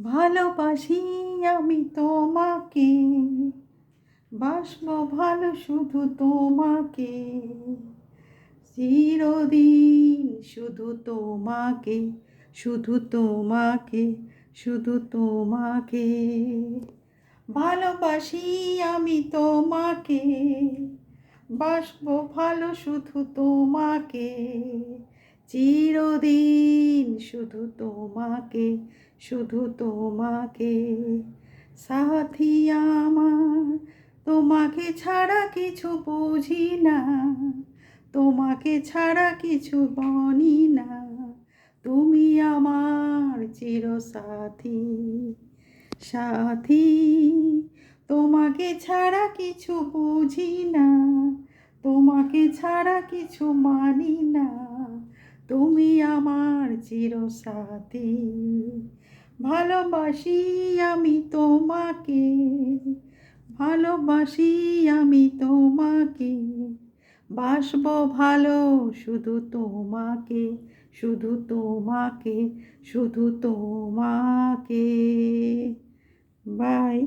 ভালোবাসি আমি তোমাকে, বাসবো ভালো শুধু তোমাকে, চিরদিন শুধু তোমাকে, শুধু তোমাকে, শুধু তোমাকে। ভালোবাসি আমি তোমাকে, বাসবো ভালো শুধু তোমাকে, চিরদিন শুধু তোমাকে, শুধু তোমাকে। সাথী আমার, তোমাকে ছাড়া কিছু বুঝি না, তোমাকে ছাড়া কিছু বনি না, তুমি আমার চিরসাথী। সাথী, তোমাকে ছাড়া কিছু বুঝি না, তোমাকে ছাড়া কিছু মানি না, তুমি আমার চিরসাথী। ভালোবাসি আমি তোমাকে, ভালোবাসি আমি তোমাকে, বাসবো ভালো শুধু তোমাকে, শুধু তোমাকে, শুধু তোমাকে। বাই।